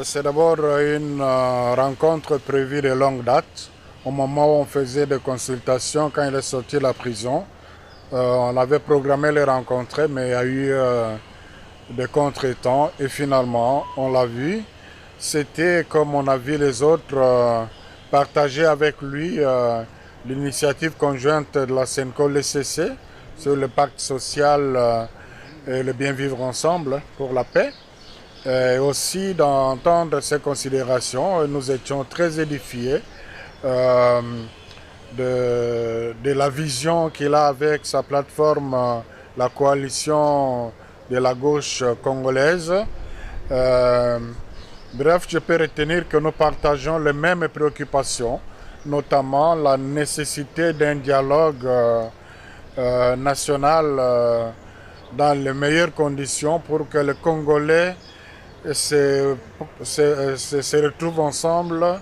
C'est d'abord une rencontre prévue de longue date. Au moment où on faisait des consultations, quand il est sorti de la prison, on avait programmé les rencontrer, mais il y a eu des contretemps et finalement, on l'a vu. C'était comme on a vu les autres partager avec lui l'initiative conjointe de la CENCO-LCC sur le pacte social et le bien vivre ensemble pour la paix. Et aussi d'entendre ses considérations, nous étions très édifiés de la vision qu'il a avec sa plateforme, la coalition de la gauche congolaise. Bref, je peux retenir que nous partageons les mêmes préoccupations, notamment la nécessité d'un dialogue national dans les meilleures conditions pour que les Congolais se retrouvent ensemble,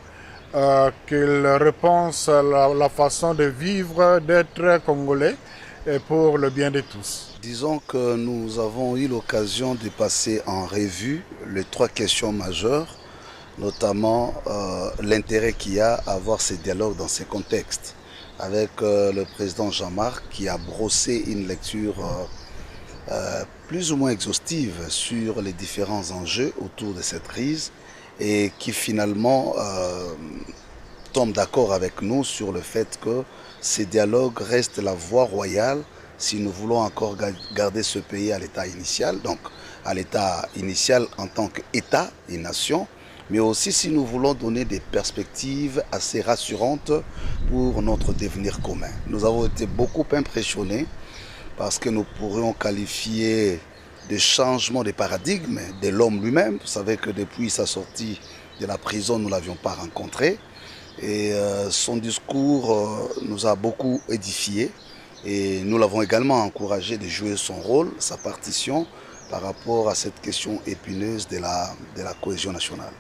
qu'ils repensent la façon de vivre, d'être Congolais et pour le bien de tous. Disons que nous avons eu l'occasion de passer en revue les 3 questions majeures, notamment l'intérêt qu'il y a à avoir ces dialogues dans ces contextes, avec le président Jean-Marc qui a brossé une lecture plus ou moins exhaustive sur les différents enjeux autour de cette crise et qui finalement tombe d'accord avec nous sur le fait que ces dialogues restent la voie royale si nous voulons encore garder ce pays à l'état initial, donc à l'état initial en tant qu'État et nation, mais aussi si nous voulons donner des perspectives assez rassurantes pour notre devenir commun. Nous avons été beaucoup impressionnés parce que nous pourrions qualifier de changement de paradigme de l'homme lui-même. Vous savez que depuis sa sortie de la prison, nous ne l'avions pas rencontré. Et son discours nous a beaucoup édifiés. Et nous l'avons également encouragé de jouer son rôle, sa partition, par rapport à cette question épineuse de la cohésion nationale.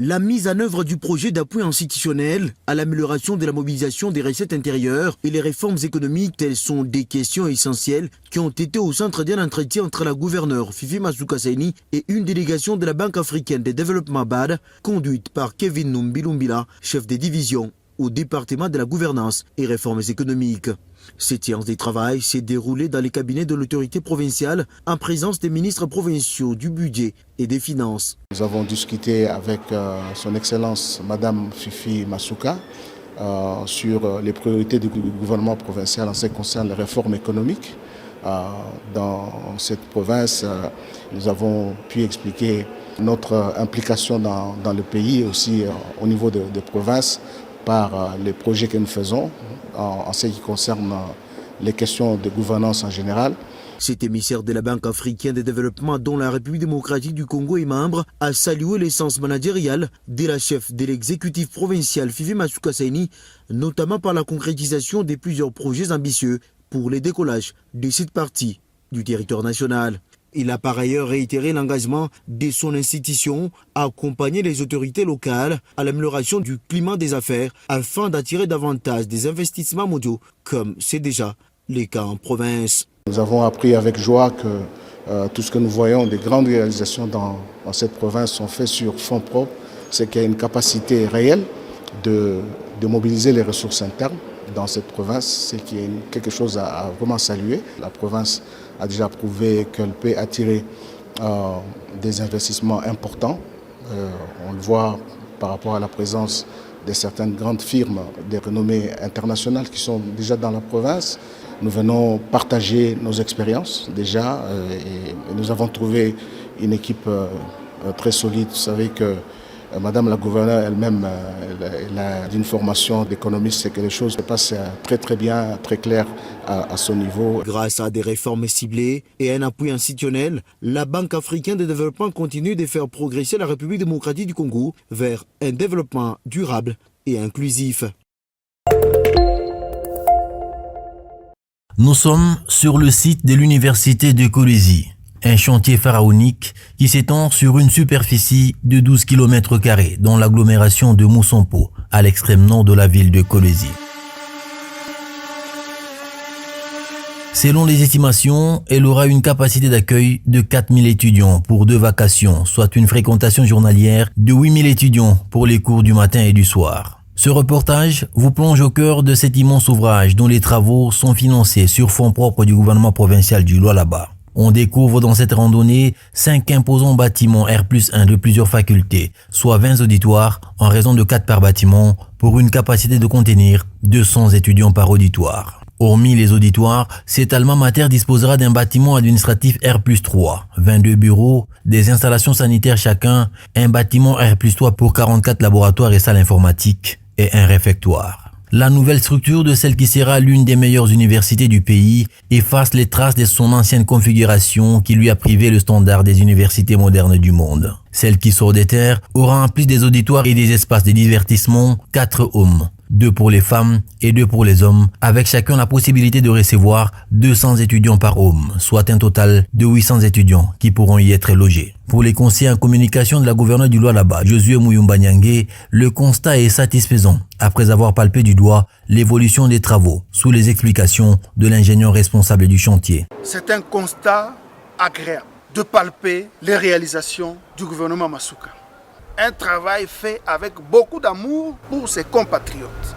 La mise en œuvre du projet d'appui institutionnel à l'amélioration de la mobilisation des recettes intérieures et les réformes économiques, telles sont des questions essentielles qui ont été au centre d'un entretien entre la gouverneure Fifi Masuka Saini et une délégation de la Banque africaine de développement BAD, conduite par Kevin Numbilumbila, chef de division au département de la gouvernance et réformes économiques. Cette séance de travail s'est déroulée dans les cabinets de l'autorité provinciale en présence des ministres provinciaux du budget et des finances. Nous avons discuté avec son Excellence Madame Fifi Masuka sur les priorités du gouvernement provincial en ce qui concerne les réformes économiques. Dans cette province, nous avons pu expliquer notre implication dans le pays, aussi au niveau des provinces, par les projets que nous faisons en ce qui concerne les questions de gouvernance en général. Cet émissaire de la Banque africaine de développement dont la République démocratique du Congo est membre a salué l'essence managériale de la chef de l'exécutif provincial Fifi Masuka Saini, notamment par la concrétisation de plusieurs projets ambitieux pour le décollage de cette partie du territoire national. Il a par ailleurs réitéré l'engagement de son institution à accompagner les autorités locales à l'amélioration du climat des affaires afin d'attirer davantage des investissements mondiaux, comme c'est déjà le cas en province. Nous avons appris avec joie que tout ce que nous voyons, des grandes réalisations dans cette province sont faites sur fonds propres. C'est qu'il y a une capacité réelle de mobiliser les ressources internes dans cette province, c'est qu'il y a quelque chose à vraiment saluer. La province a déjà prouvé qu'elle peut attirer des investissements importants. On le voit par rapport à la présence de certaines grandes firmes de renommée internationale qui sont déjà dans la province. Nous venons partager nos expériences déjà et nous avons trouvé une équipe très solide. Vous savez que Madame la gouverneure elle-même, elle a une formation d'économiste, c'est que les choses se passent très très bien, très clair à son niveau. Grâce à des réformes ciblées et un appui institutionnel, la Banque africaine de développement continue de faire progresser la République démocratique du Congo vers un développement durable et inclusif. Nous sommes sur le site de l'université de Kolwezi. Un chantier pharaonique qui s'étend sur une superficie de 12 km² dans l'agglomération de Moussampo, à l'extrême nord de la ville de Kolwezi. Selon les estimations, elle aura une capacité d'accueil de 4000 étudiants pour 2 vacations, soit une fréquentation journalière de 8000 étudiants pour les cours du matin et du soir. Ce reportage vous plonge au cœur de cet immense ouvrage dont les travaux sont financés sur fonds propres du gouvernement provincial du Lualaba. On découvre dans cette randonnée 5 imposants bâtiments R+1 de plusieurs facultés, soit 20 auditoires en raison de 4 par bâtiment pour une capacité de contenir 200 étudiants par auditoire. Hormis les auditoires, cet alma mater disposera d'un bâtiment administratif R+3, 22 bureaux, des installations sanitaires chacun, un bâtiment R+3 pour 44 laboratoires et salles informatiques et un réfectoire. La nouvelle structure de celle qui sera l'une des meilleures universités du pays efface les traces de son ancienne configuration qui lui a privé le standard des universités modernes du monde. Celle qui sort des terres aura en plus des auditoires et des espaces de divertissement 4 hommes. 2 pour les femmes et 2 pour les hommes, avec chacun la possibilité de recevoir 200 étudiants par homme, soit un total de 800 étudiants qui pourront y être logés. Pour les conseillers en communication de la gouverneure du Lualaba, Josué Muyumba Nyangé, le constat est satisfaisant après avoir palpé du doigt l'évolution des travaux sous les explications de l'ingénieur responsable du chantier. C'est un constat agréable de palper les réalisations du gouvernement Masuka. Un travail fait avec beaucoup d'amour pour ses compatriotes,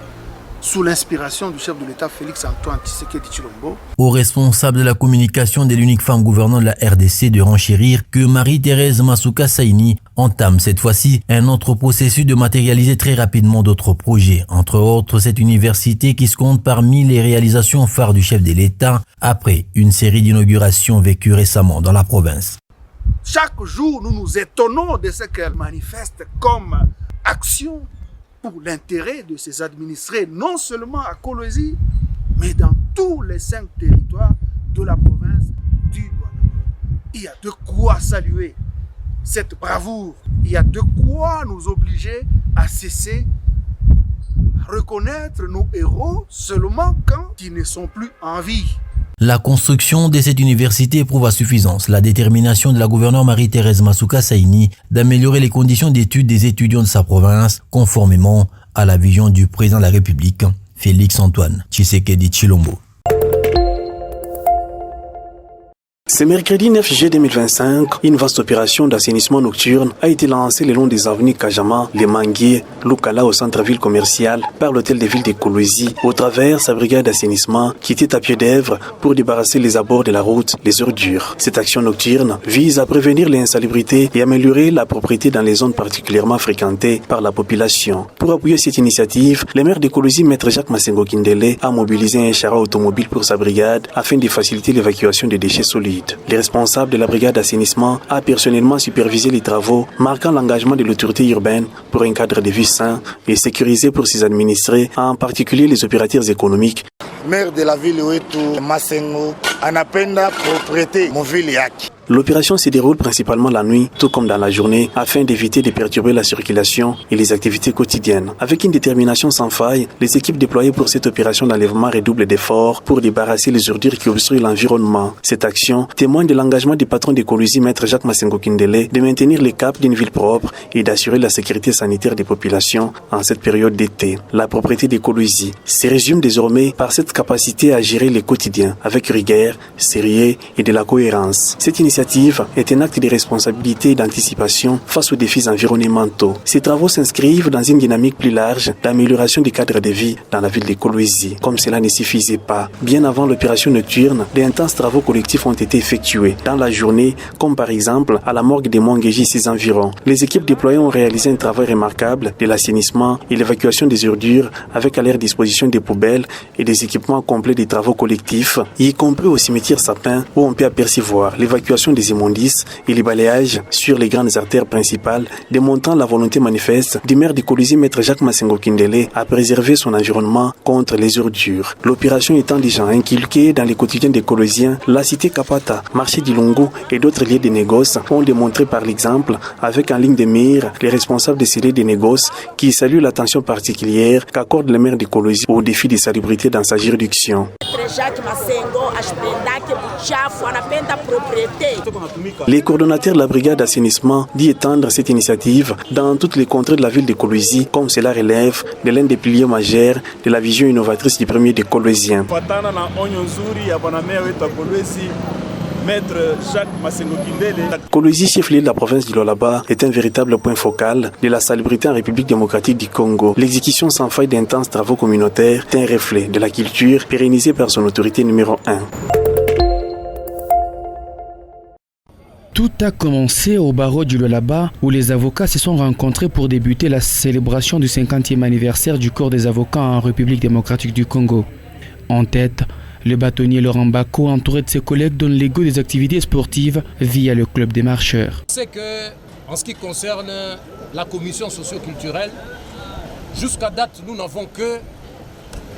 sous l'inspiration du chef de l'État Félix-Antoine Tshisekedi Tshilombo. Au responsable de la communication de l'unique femme gouvernante de la RDC de renchérir que Marie-Thérèse Masuka Saini entame cette fois-ci un autre processus de matérialiser très rapidement d'autres projets, entre autres cette université qui se compte parmi les réalisations phares du chef de l'État après une série d'inaugurations vécues récemment dans la province. Chaque jour, nous nous étonnons de ce qu'elle manifeste comme action pour l'intérêt de ses administrés, non seulement à Kolwezi, mais dans tous les 5 territoires de la province du Lualaba. Il y a de quoi saluer cette bravoure. Il y a de quoi nous obliger à cesser, à reconnaître nos héros seulement quand ils ne sont plus en vie. La construction de cette université prouve à suffisance la détermination de la gouverneure Marie-Thérèse Masuka Saini d'améliorer les conditions d'études des étudiants de sa province conformément à la vision du président de la République, Félix-Antoine Tshisekedi Tshilombo. Ce mercredi 9 juillet 2025, une vaste opération d'assainissement nocturne a été lancée le long des avenues Kajama, Les Manguiers, Lukala au centre-ville commercial par l'hôtel de ville de Kolwezi au travers sa brigade d'assainissement qui était à pied d'œuvre pour débarrasser les abords de la route, les ordures. Cette action nocturne vise à prévenir l'insalubrité et améliorer la propreté dans les zones particulièrement fréquentées par la population. Pour appuyer cette initiative, le maire de Kolwezi, Maître Jacques Massengo Kindele, a mobilisé un char automobile pour sa brigade afin de faciliter l'évacuation des déchets solides. Les responsables de la brigade d'assainissement a personnellement supervisé les travaux, marquant l'engagement de l'autorité urbaine pour un cadre de vie sain et sécurisé pour ses administrés, en particulier les opérateurs économiques. Maire de la ville wetu Massengo anapenda propriété muvili yake. L'opération se déroule principalement la nuit, tout comme dans la journée, afin d'éviter de perturber la circulation et les activités quotidiennes. Avec une détermination sans faille, les équipes déployées pour cette opération d'enlèvement redoublent d'efforts pour débarrasser les ordures qui obstruent l'environnement. Cette action témoigne de l'engagement du patron de Kolwezi, Maître Jacques Massengo Kindele, de maintenir les caps d'une ville propre et d'assurer la sécurité sanitaire des populations en cette période d'été. La propriété de Kolwezi se résume désormais par cette capacité à gérer les quotidiens avec rigueur, sérieux et de la cohérence. Cette initiative est un acte de responsabilité et d'anticipation face aux défis environnementaux. Ces travaux s'inscrivent dans une dynamique plus large d'amélioration du cadre de vie dans la ville de Kolwezi. Comme cela ne suffisait pas, bien avant l'opération nocturne, d'intenses travaux collectifs ont été effectués dans la journée, comme par exemple à la morgue de Mwangeji et ses environs. Les équipes déployées ont réalisé un travail remarquable de l'assainissement et l'évacuation des ordures avec à leur disposition des poubelles et des équipements complets des travaux collectifs, y compris au cimetière Sapin où on peut apercevoir l'évacuation des immondices et les balayages sur les grandes artères principales, démontrant la volonté manifeste du maire de Kolwezi, Maître Jacques Massengo Kindele, à préserver son environnement contre les ordures. L'opération étant déjà inculquée dans les quotidiens des Kolweziens, la cité Kapata, marché d'Ilungu et d'autres lieux de négoce ont démontré par l'exemple, avec en ligne de mire les responsables de ces lieux de négoce qui saluent l'attention particulière qu'accorde le maire de Kolwezi au défi de salubrité dans sa juridiction. Jacques Massengo ashipendake Les coordonnateurs de la brigade d'assainissement disent étendre cette initiative dans toutes les contrées de la ville de Kolwezi, comme cela relève de l'un des piliers majeurs de la vision innovatrice du premier des Kolweziens. Kolwezi, chef-lieu de la province du Lualaba, est un véritable point focal de la salubrité en République démocratique du Congo. L'exécution sans faille d'intenses travaux communautaires est un reflet de la culture pérennisée par son autorité numéro 1. Tout a commencé au barreau du Lualaba où les avocats se sont rencontrés pour débuter la célébration du 50e anniversaire du corps des avocats en République démocratique du Congo. En tête, le bâtonnier Laurent Bako, entouré de ses collègues, donne l'égo des activités sportives via le club des marcheurs. C'est que, en ce qui concerne la commission socio-culturelle, jusqu'à date, nous n'avons que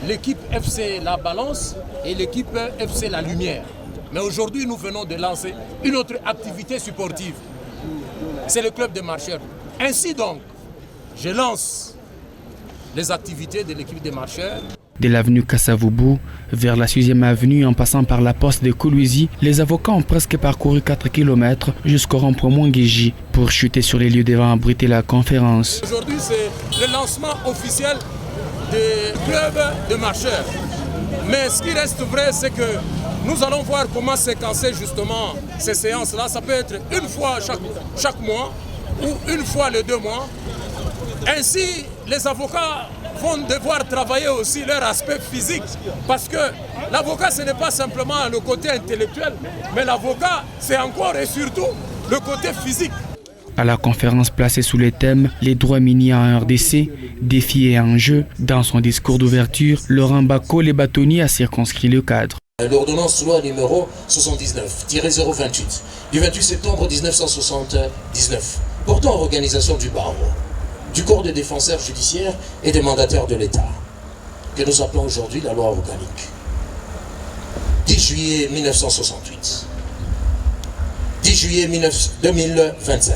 l'équipe FC La Balance et l'équipe FC La Lumière. Mais aujourd'hui, nous venons de lancer une autre activité sportive. C'est le club des marcheurs. Ainsi donc, je lance les activités de l'équipe des marcheurs. De l'avenue Kassavubu vers la 6e avenue en passant par la poste de Kolwezi, les avocats ont presque parcouru 4 km jusqu'au rond-point Mwangeji pour chuter sur les lieux devant abriter la conférence. Aujourd'hui, c'est le lancement officiel des clubs de marcheurs. Mais ce qui reste vrai, c'est que nous allons voir comment séquencer justement ces séances-là. Ça peut être une fois chaque mois ou une fois les 2 mois. Ainsi, les avocats vont devoir travailler aussi leur aspect physique. Parce que l'avocat, ce n'est pas simplement le côté intellectuel, mais l'avocat, c'est encore et surtout le côté physique. À la conférence placée sous le thème « Les droits miniers en RDC, défis et enjeux », dans son discours d'ouverture, Laurent Bako, les bâtonniers, a circonscrit le cadre. L'ordonnance loi numéro 79-028 du 28 septembre 1979 portant organisation du barreau, du corps des défenseurs judiciaires et des mandataires de l'État, que nous appelons aujourd'hui la loi organique. 10 juillet 1968, 10 juillet 2025.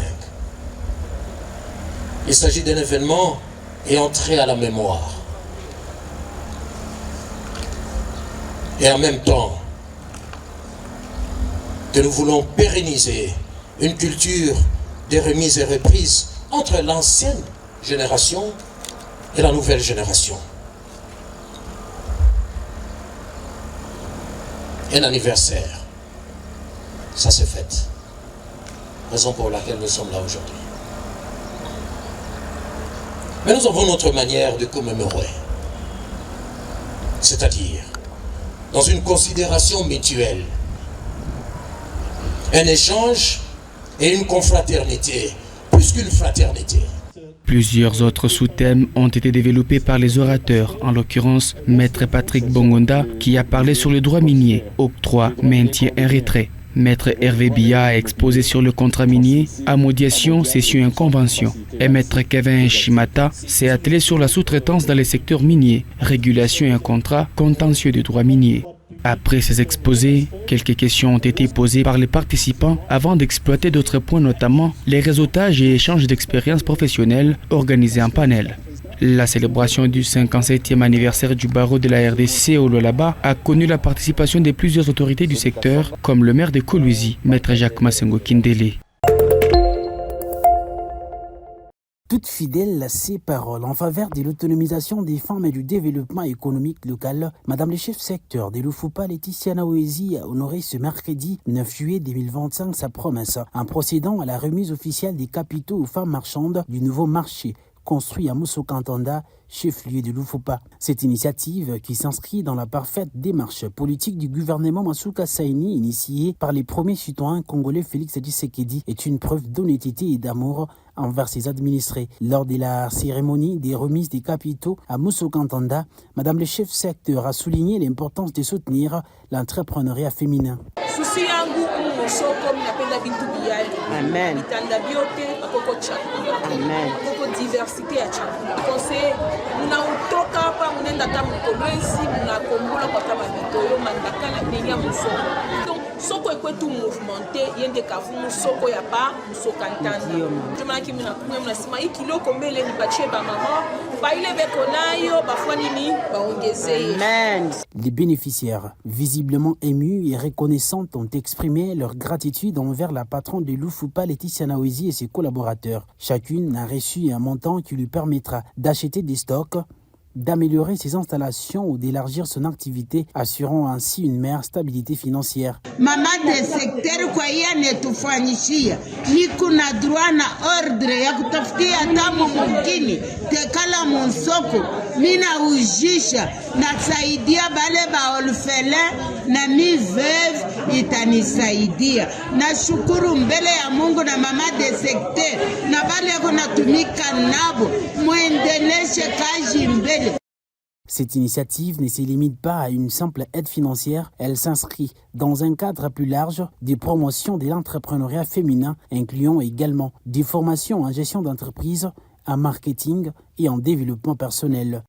Il s'agit d'un événement et entré à la mémoire. Et en même temps, que nous voulons pérenniser une culture de remise et reprise entre l'ancienne génération et la nouvelle génération. Un anniversaire, ça s'est fait. Raison pour laquelle nous sommes là aujourd'hui. Mais nous avons notre manière de commémorer. C'est-à-dire, dans une considération mutuelle, un échange et une confraternité, plus qu'une fraternité. Plusieurs autres sous-thèmes ont été développés par les orateurs, en l'occurrence Maître Patrick Bongonda qui a parlé sur le droit minier, octroi, maintien et retrait. Maître Hervé Bia a exposé sur le contrat minier, ammodiation, cession et convention. Et Maître Kevin Shimata s'est attelé sur la sous-traitance dans les secteurs miniers, régulation et un contrat contentieux du droit minier. Après ces exposés, quelques questions ont été posées par les participants avant d'exploiter d'autres points, notamment les réseautages et échanges d'expériences professionnelles organisés en panel. La célébration du 57e anniversaire du barreau de la RDC au Lualaba a connu la participation de plusieurs autorités du secteur, comme le maire de Kolwezi, Maître Jacques Massengo Kindele. Toute fidèle à ses paroles en faveur de l'autonomisation des femmes et du développement économique local, Madame le chef secteur de l'Ufupa, Laetitia Naouezi, a honoré ce mercredi 9 juillet 2025 sa promesse en procédant à la remise officielle des capitaux aux femmes marchandes du nouveau marché construit à Moussokantanda, chef-lieu de l'Ufupa. Cette initiative, qui s'inscrit dans la parfaite démarche politique du gouvernement Masuka Saini, initiée par les premiers citoyens congolais Félix Tshisekedi, est une preuve d'honnêteté et d'amour envers ses administrés. Lors de la cérémonie des remises des capitaux à Moussokantanda, Madame le chef secteur a souligné l'importance de soutenir l'entrepreneuriat féminin. Amen. Amen. Diversité ya chakula. Conseil, mnautoka hapa mnaenda hata Mkolwezi, mnakombola kwa kama bitoyo mandakala ndenya musoko. Donc soko ekwetu mouvementer yende kavumu soko ya ba Moussokantanda. Jomana kimi na kunya mnasema hii kiloko mbele ni bachie ba mama Les bénéficiaires, visiblement émus et reconnaissants, ont exprimé leur gratitude envers la patronne de Lufupa, Laetitia Nawezi, et ses collaborateurs. Chacune a reçu un montant qui lui permettra d'acheter des stocks, d'améliorer ses installations ou d'élargir son activité, assurant ainsi une meilleure stabilité financière. Mama de secteur kwa hiya netufanyishia ni kuna droit na ordre ya kutafutia tamu mungini tekala monsoko mina ujisha nasaidia bale ba orphelin na mi veuve itanisaidia. Nashukuru mbele ya Mungu na mama de secteur na bale kunatumika nabo muendeleshe kazi mbele. Cette initiative ne se limite pas à une simple aide financière, elle s'inscrit dans un cadre plus large de promotion de l'entrepreneuriat féminin, incluant également des formations en gestion d'entreprise, en marketing et en développement personnel.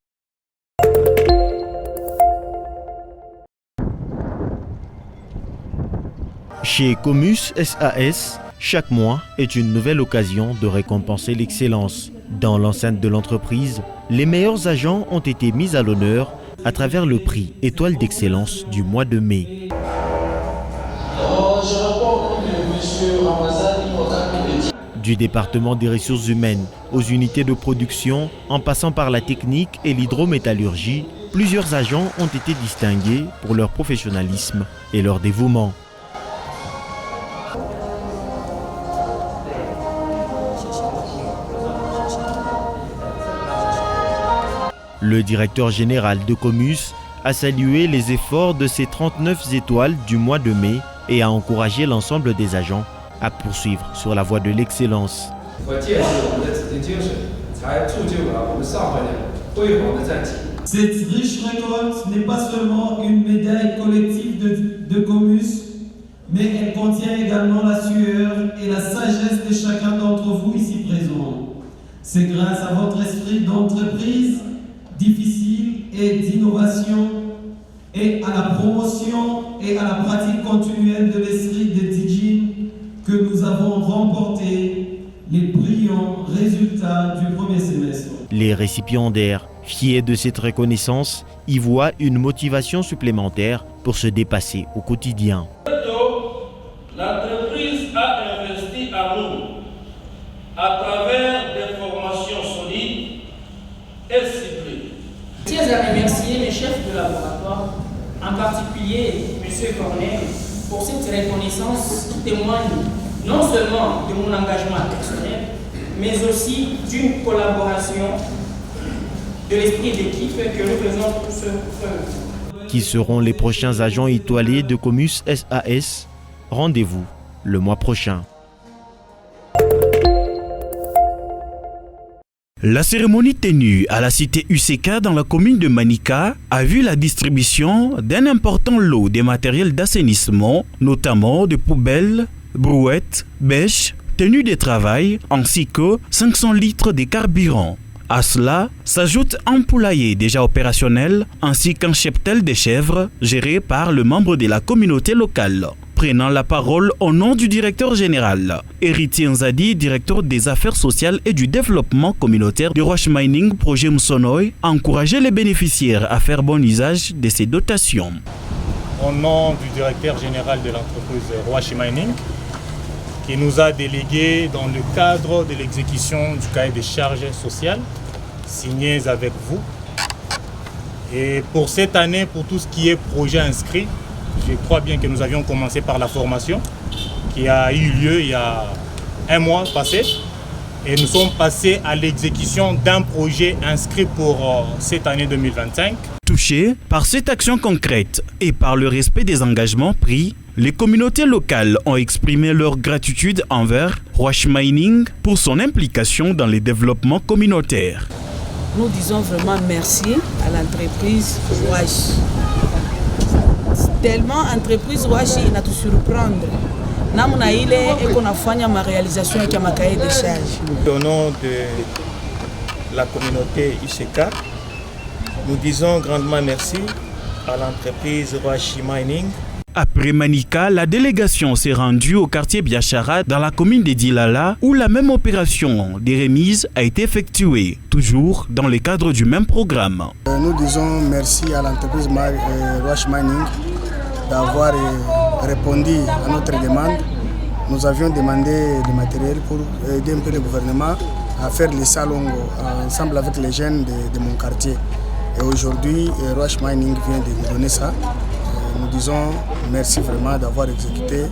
Chez Comus SAS, chaque mois est une nouvelle occasion de récompenser l'excellence. Dans l'enceinte de l'entreprise, les meilleurs agents ont été mis à l'honneur à travers le prix Étoile d'excellence du mois de mai. Du département des ressources humaines aux unités de production, en passant par la technique et l'hydrométallurgie, plusieurs agents ont été distingués pour leur professionnalisme et leur dévouement. Le directeur général de Comus a salué les efforts de ces 39 étoiles du mois de mai et a encouragé l'ensemble des agents à poursuivre sur la voie de l'excellence. Cette riche récolte n'est pas seulement une médaille collective de Comus, mais elle contient également la sueur et la sagesse de chacun d'entre vous ici présents. C'est grâce à votre esprit d'entreprise difficile et d'innovation et à la promotion et à la pratique continuelle de l'esprit de Dijin que nous avons remporté les brillants résultats du premier semestre. Les récipiendaires, fiers de cette reconnaissance, y voient une motivation supplémentaire pour se dépasser au quotidien. L'entreprise a investi à nous à travers des formations solides et ciblées. Je tiens à remercier mes chefs de laboratoire, en particulier M. Cornet, pour cette reconnaissance qui témoigne non seulement de mon engagement personnel, mais aussi d'une collaboration, de l'esprit d'équipe que nous faisons tous preuve. Qui seront les prochains agents étoilés de Comus SAS? Rendez-vous le mois prochain. La cérémonie tenue à la cité UCK dans la commune de Manika a vu la distribution d'un important lot de matériel d'assainissement, notamment de poubelles, brouettes, bêches, tenues de travail, ainsi que 500 litres de carburant. À cela s'ajoute un poulailler déjà opérationnel ainsi qu'un cheptel de chèvres géré par le membre de la communauté locale. Prenant la parole au nom du directeur général, Héritier Nzadi, directeur des affaires sociales et du développement communautaire de Roche Mining Projet Msonoy, a encouragé les bénéficiaires à faire bon usage de ces dotations. Au nom du directeur général de l'entreprise Roche Mining, qui nous a délégué dans le cadre de l'exécution du cahier des charges sociales, signé avec vous. Et pour cette année, pour tout ce qui est projet inscrit, je crois bien que nous avions commencé par la formation qui a eu lieu il y a un mois passé. Et nous sommes passés à l'exécution d'un projet inscrit pour cette année 2025. Touchés par cette action concrète et par le respect des engagements pris, les communautés locales ont exprimé leur gratitude envers Roche Mining pour son implication dans les développements communautaires. Nous disons vraiment merci à l'entreprise Roche. Tellement l'entreprise Roche a tout surprendre. Namuna ile eko nafanya ma réalisation ya makaye de charge. Au nom de la communauté UCK, nous disons grandement merci à l'entreprise Roche Mining Après Manika, la délégation s'est rendue au quartier Biachara dans la commune de Dilala où la même opération des remises a été effectuée, toujours dans le cadre du même programme. Nous disons merci à l'entreprise Ruach Mining d'avoir répondu à notre demande. Nous avions demandé du matériel pour aider un peu le gouvernement à faire les salons ensemble avec les jeunes de mon quartier. Et aujourd'hui, Ruach Mining vient de nous donner ça. Nous disons merci vraiment d'avoir exécuté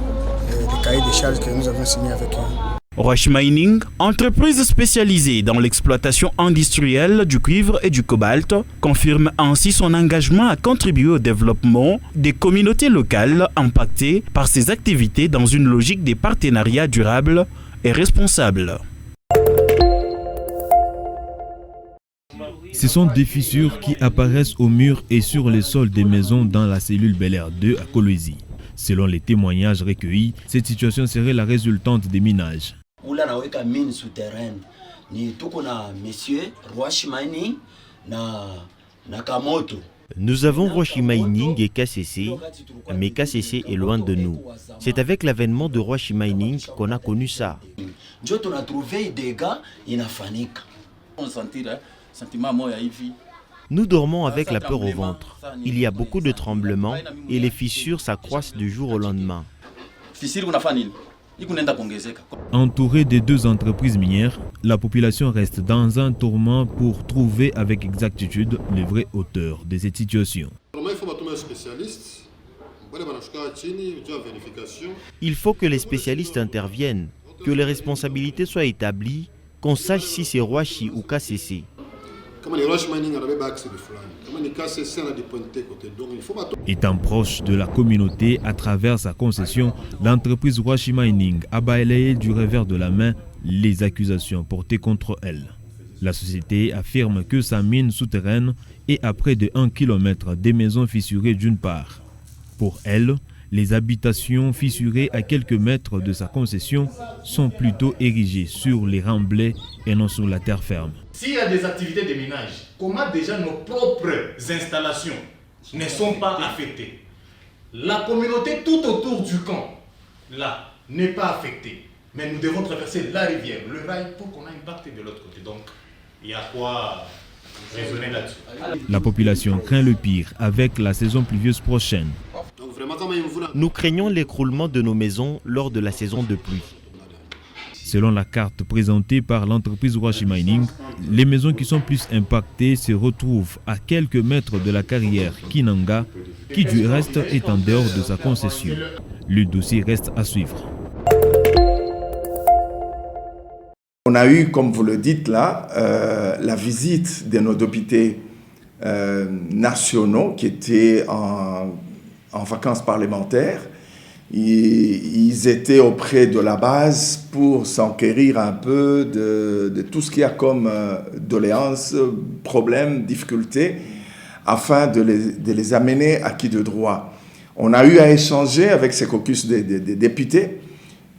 les cahiers de charges que nous avons signés avec eux. Ruach Mining, entreprise spécialisée dans l'exploitation industrielle du cuivre et du cobalt, confirme ainsi son engagement à contribuer au développement des communautés locales impactées par ses activités dans une logique de partenariat durable et responsable. Ce sont des fissures qui apparaissent au mur et sur les sols des maisons dans la cellule Bel Air 2 à Kolwezi. Selon les témoignages recueillis, cette situation serait la résultante des minages. Mine souterraine ni tuko na monsieur Ruach Mining na Kamoto. Nous avons Ruach Mining et KCC, mais KCC est loin de nous. C'est avec l'avènement de Ruach Mining qu'on a connu ça. On a trouvé des gars inafanyika. On sentit sentiment moya hivi. Nous dormons avec la peur au ventre. Il y a beaucoup de tremblements et les fissures s'accroissent du jour au lendemain. Entourée des deux entreprises minières, la population reste dans un tourment pour trouver avec exactitude les vrais auteurs de cette situation. Il faut que les spécialistes interviennent, que les responsabilités soient établies, qu'on sache si c'est Ruachi ou KCC. Étant proche de la communauté à travers sa concession, l'entreprise Ruach Mining a balayé du revers de la main les accusations portées contre elle. La société affirme que sa mine souterraine est à près de 1 km des maisons fissurées d'une part. Pour elle, les habitations fissurées à quelques mètres de sa concession sont plutôt érigées sur les remblais et non sur la terre ferme. S'il y a des activités de minage, comment déjà nos propres installations ne sont pas affectées? La communauté tout autour du camp, là, n'est pas affectée. Mais nous devons traverser la rivière, le rail, pour qu'on ait un impact de l'autre côté. Donc, il y a quoi raisonner là-dessus. La population craint le pire avec la saison pluvieuse prochaine. Nous craignons l'écroulement de nos maisons lors de la saison de pluie. Selon la carte présentée par l'entreprise Ruach Mining, les maisons qui sont plus impactées se retrouvent à quelques mètres de la carrière Kinanga, qui du reste est en dehors de sa concession. Le dossier reste à suivre. On a eu, comme vous le dites là, la visite de nos députés nationaux qui étaient en vacances parlementaires. Ils étaient auprès de la base pour s'enquérir un peu de tout ce qu'il y a comme doléances, problèmes, difficultés, afin de les amener à qui de droit. On a eu à échanger avec ces caucus des députés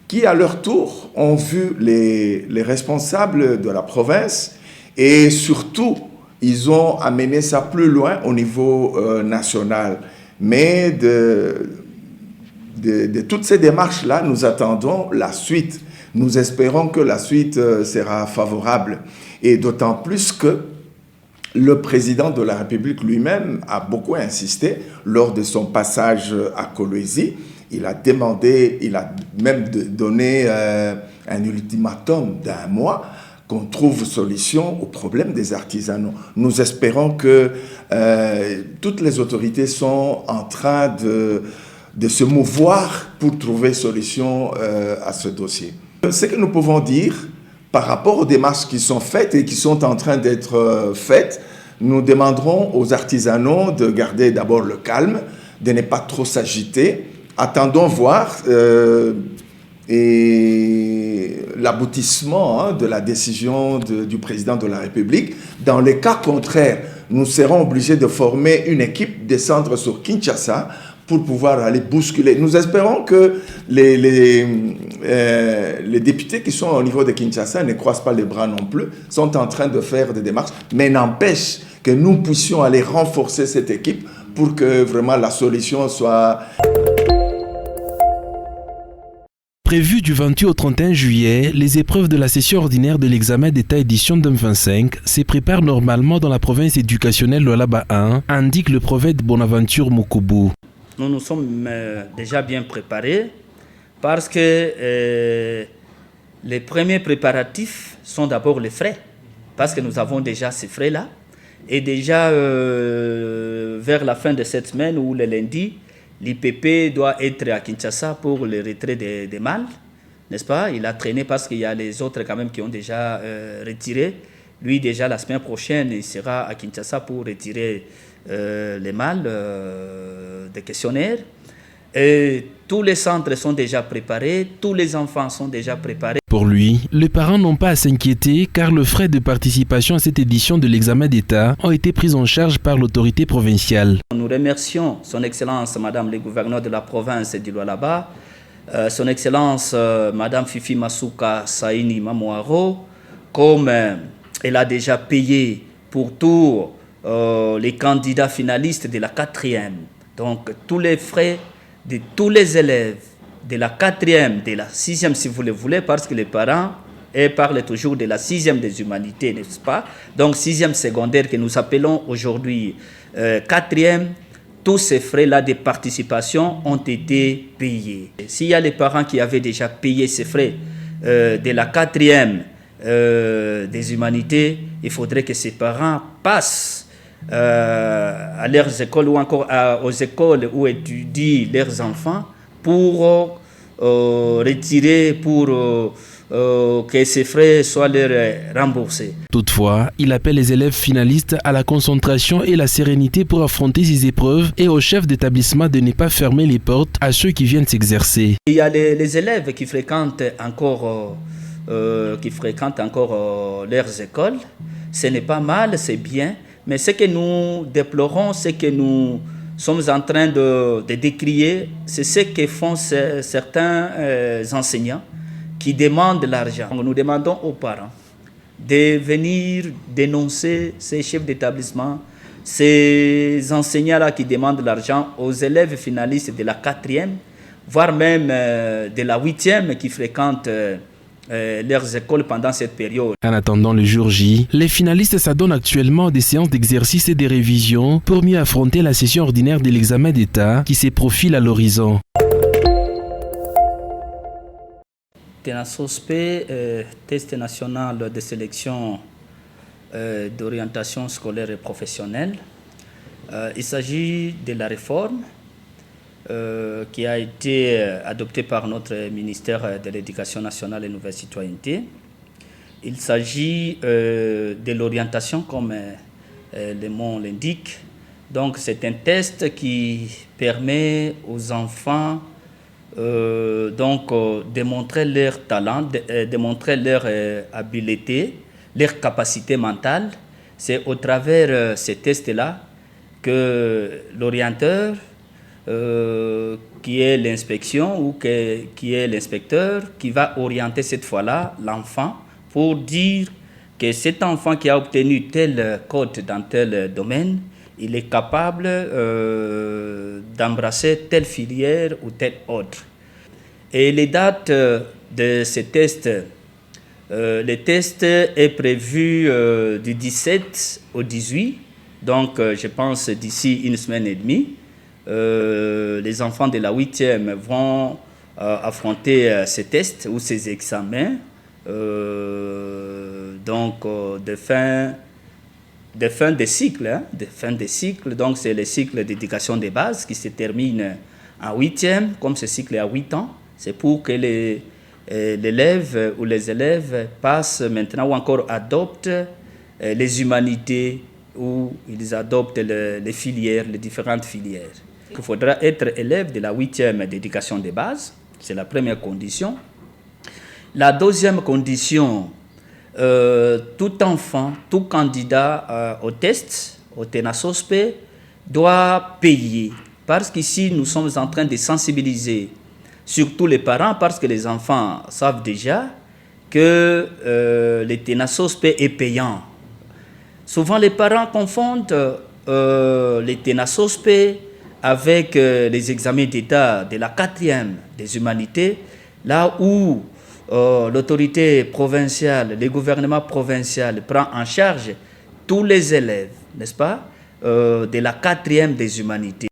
qui, à leur tour, ont vu les responsables de la province et surtout, ils ont amené ça plus loin au niveau national. Mais de toutes ces démarches-là, nous attendons la suite. Nous espérons que la suite sera favorable. Et d'autant plus que le président de la République lui-même a beaucoup insisté lors de son passage à Kolwezi. Il a demandé, il a même donné un ultimatum d'1 mois qu'on trouve solution au problème des artisanaux. Nous espérons que toutes les autorités sont en train de se mouvoir pour trouver solution à ce dossier. Ce que nous pouvons dire par rapport aux démarches qui sont faites et qui sont en train d'être faites, nous demanderons aux artisanaux de garder d'abord le calme, de ne pas trop s'agiter. Attendons voir et l'aboutissement de la décision du président de la République. Dans les cas contraires, nous serons obligés de former une équipe, descendre sur Kinshasa pour pouvoir aller bousculer. Nous espérons que les députés qui sont au niveau de Kinshasa ne croisent pas les bras non plus, sont en train de faire des démarches, mais n'empêche que nous puissions aller renforcer cette équipe pour que vraiment la solution soit... Prévues du 28 au 31 juillet, les épreuves de la session ordinaire de l'examen d'État édition 2025 se préparent normalement dans la province éducationnelle Lualaba 1, indique le prophète Bonaventure Mokobu. Nous nous sommes déjà bien préparés parce que les premiers préparatifs sont d'abord les frais, parce que nous avons déjà ces frais-là. Et déjà, vers la fin de cette semaine ou le lundi, l'IPP doit être à Kinshasa pour le retrait des mâles, n'est-ce pas? Il a traîné parce qu'il y a les autres quand même qui ont déjà retiré. Lui, déjà, la semaine prochaine, il sera à Kinshasa pour retirer les mâles des questionnaires. Et tous les centres sont déjà préparés, tous les enfants sont déjà préparés. Pour lui, les parents n'ont pas à s'inquiéter car les frais de participation à cette édition de l'examen d'État ont été pris en charge par l'autorité provinciale. Nous remercions Son Excellence Madame le gouverneur de la province du Lualaba, Son Excellence Madame Fifi Masuka Saini Mamouaro, comme elle a déjà payé pour tous les candidats finalistes de la 4e. Donc tous les frais de tous les élèves de la 4e, de la 6e si vous le voulez, parce que les parents parlent toujours de la 6e des humanités, n'est-ce pas? Donc 6e secondaire que nous appelons aujourd'hui 4e, tous ces frais-là de participation ont été payés. S'il y a les parents qui avaient déjà payé ces frais de la 4e des humanités, il faudrait que ces parents passent à leurs écoles ou encore aux écoles où étudient leurs enfants pour retirer, pour que ces frais soient leur remboursés. Toutefois, il appelle les élèves finalistes à la concentration et la sérénité pour affronter ces épreuves et aux chefs d'établissement de ne pas fermer les portes à ceux qui viennent s'exercer. Il y a les élèves qui fréquentent encore leurs écoles. Ce n'est pas mal, c'est bien. Mais ce que nous déplorons, ce que nous sommes en train de décrier, c'est ce que font certains enseignants qui demandent l'argent. Nous demandons aux parents de venir dénoncer ces chefs d'établissement, ces enseignants-là qui demandent l'argent aux élèves finalistes de la 4e, voire même de la 8e qui fréquentent leurs écoles pendant cette période. En attendant le jour J, les finalistes s'adonnent actuellement à des séances d'exercice et de révision pour mieux affronter la session ordinaire de l'examen d'État qui se profile à l'horizon. TENASOSP, test national de sélection d'orientation scolaire et professionnelle. Il s'agit de la réforme qui a été adopté par notre ministère de l'Éducation nationale et Nouvelle Citoyenneté. Il s'agit de l'orientation, comme le mot l'indique. Donc, c'est un test qui permet aux enfants de montrer leur talent, de montrer leur habileté, leur capacité mentale. C'est au travers ces tests-là que l'orienteur, qui est l'inspection ou qui est l'inspecteur, qui va orienter cette fois-là l'enfant pour dire que cet enfant qui a obtenu telle cote dans tel domaine, il est capable d'embrasser telle filière ou telle autre. Et les dates de ces tests, le test est prévu du 17 au 18, donc je pense d'ici une semaine et demie. Les enfants de la 8e vont affronter ces tests ou ces examens de fin de cycle. Donc c'est le cycle d'éducation de base qui se termine en 8e, comme ce cycle est à 8 ans. C'est pour que l'élève ou les élèves passent maintenant ou encore adoptent les humanités ou ils adoptent les filières, les différentes filières. Il faudra être élève de la 8e d'éducation de base, c'est la première condition. La deuxième condition, tout enfant, tout candidat au test, au TENASOSP, doit payer. Parce qu'ici, nous sommes en train de sensibiliser surtout les parents, parce que les enfants savent déjà que le TENASOSP est payant. Souvent, les parents confondent les TENASOSP avec les examens d'État de la 4e des humanités, là où l'autorité provinciale, le gouvernement provincial prend en charge tous les élèves, n'est-ce pas, de la 4e des humanités.